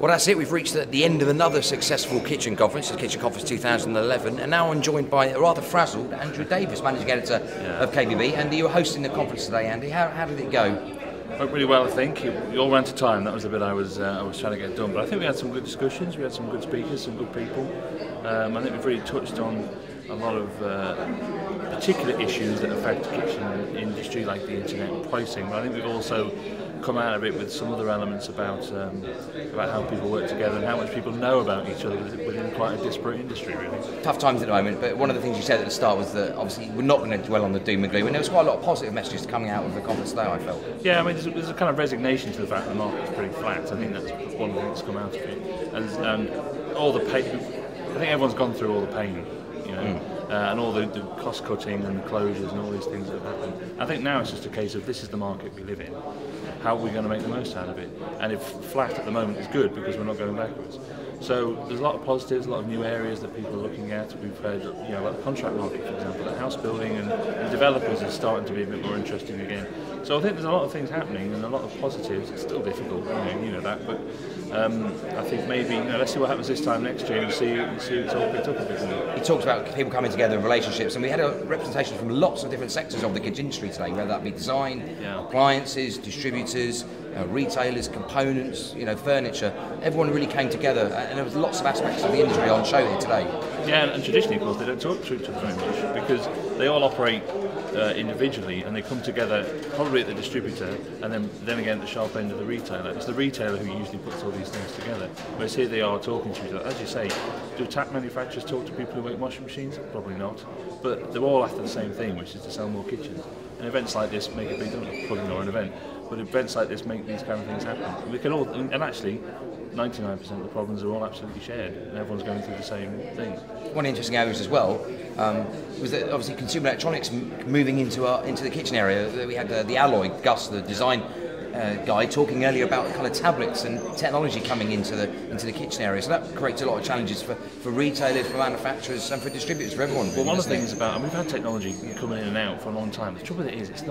Well, that's it. We've reached the end of another successful kitchen conference, the Kitchen Conference 2011, and now I'm joined by a rather frazzled Andrew Davies, Managing Editor of KBB. Andy, you were hosting the conference today, Andy. How did it go? Went really well, I think. We all ran to time. That was the bit I was trying to get done. But I think we had some good discussions. We had some good speakers, some good people. I think we've really touched on a lot of particular issues that affect the kitchen industry, like the internet and pricing. But I think we've also come out of it with some other elements about how people work together and how much people know about each other within quite a disparate industry, really. Tough times at the moment, but one of the things you said at the start was that obviously we're not going to dwell on the doom and gloom, and there was quite a lot of positive messages coming out of the conference today, I felt. Yeah, I mean, there's a kind of resignation to the fact that the market's pretty flat. I think that's one of the things that's come out of it. And all the pain, I think everyone's gone through all the pain, you know. And all the cost cutting and the closures and all these things that have happened. I think now it's just a case of this is the market we live in. How are we going to make the most out of it? And if flat at the moment is good because we're not going backwards. So there's a lot of positives, a lot of new areas that people are looking at. We've heard, like the contract market, for example, the house building and developers are starting to be a bit more interesting again. So I think there's a lot of things happening and a lot of positives. It's still difficult, you know that, but I think maybe let's see what happens this time next year and see it's all picked up a bit more. He talked about people coming together in relationships, and we had a representation from lots of different sectors of the kitchen industry today, whether that be design, appliances, distributors, retailers, components, furniture. Everyone really came together, and there was lots of aspects of the industry on show here today. Yeah, and traditionally, of course, they don't talk to each other very much because they all operate individually, and they come together probably at the distributor, and then again at the sharp end of the retailer. It's the retailer who usually puts all these things together. Whereas here they are talking to each other. As you say, do tap manufacturers talk to people who make washing machines? Probably not. But they're all after the same thing, which is to sell more kitchens. And events like this make a big difference. Probably not an event, but events like this make these kind of things happen. We can all, and actually, 99% of the problems are all absolutely shared, and everyone's going through the same things. One interesting areas as well was that obviously consumer electronics moving into the kitchen area. We had the Alloy, Gus, the design guy, talking earlier about kind of tablets and technology coming into the kitchen area. So that creates a lot of challenges for retailers, for manufacturers, and for distributors, for everyone. Well, one of the things about, and we've had technology coming in and out for a long time. The trouble with it is, it's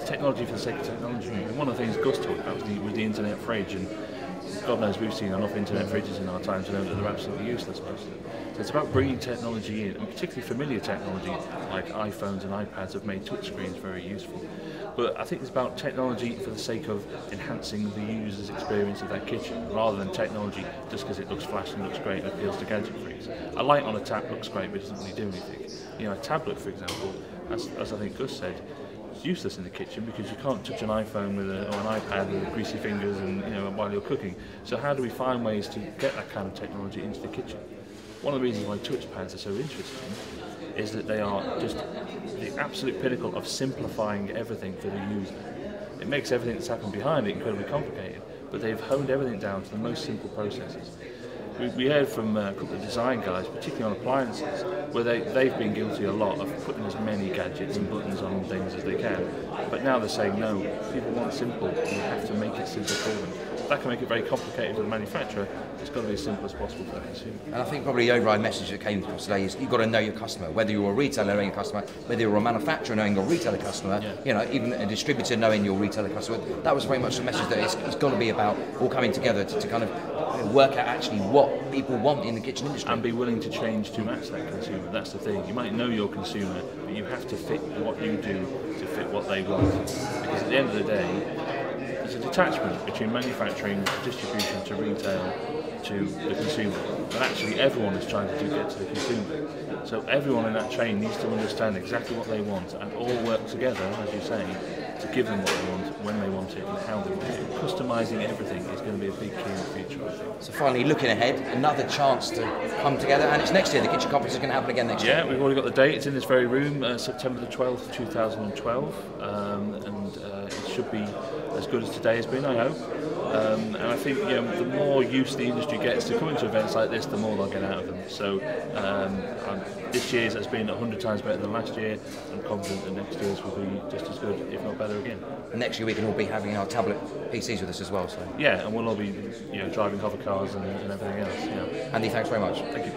technology for the sake of technology. And one of the things Gus talked about was the internet fridge, and God knows we've seen enough internet fridges in our time to know that they're absolutely useless most of them. So it's about bringing technology in, and particularly familiar technology like iPhones and iPads have made touchscreens very useful. But I think it's about technology for the sake of enhancing the user's experience of their kitchen, rather than technology just because it looks flashy and looks great and appeals to gadget freaks. A light on a tap looks great, but it doesn't really do anything. A tablet, for example, as I think Gus said, it's useless in the kitchen because you can't touch an iPhone or an iPad with greasy fingers and while you're cooking. So how do we find ways to get that kind of technology into the kitchen? One of the reasons why touchpads are so interesting is that they are just the absolute pinnacle of simplifying everything for the user. It makes everything that's happened behind it incredibly complicated, but they've honed everything down to the most simple processes. We heard from a couple of design guys, particularly on appliances, where they've been guilty a lot of putting as many gadgets and buttons on things as they can. But now they're saying, no, people want simple, and you have to make it simple for them. That can make it very complicated for the manufacturer. It's got to be as simple as possible for the consumer. And I think probably the override message that came across today is you've got to know your customer, whether you're a retailer knowing your customer, whether you're a manufacturer knowing your retailer customer, even a distributor knowing your retailer customer. That was very much the message that it's got to be about all coming together to kind of work out actually what people want in the kitchen industry. And be willing to change to match that consumer. That's the thing. You might know your consumer, but you have to fit what you do to fit what they want. Because at the end of the day, there's a detachment between manufacturing, distribution to retail to the consumer. And actually everyone is trying to get to the consumer. So everyone in that chain needs to understand exactly what they want and all work together, as you say, to give them what they want, when they want it and how they want it. Customising everything is going to be a big key in the future, I think. So finally, looking ahead, another chance to come together, and it's next year. The Kitchen Conference is going to happen again next year. Yeah, we've already got the date. It's in this very room, September the 12th, 2012, and it should be as good as today has been, I hope. And I think the more used the industry gets to coming to events like this, the more they'll get out of them. So this year's has been 100 times better than last year. I'm confident that next year's will be just as good, if not better again. And next year we can all be having our tablet PCs with us as well. So yeah, and we'll all be driving hover cars and everything else. Andy, thanks very much. Thank you.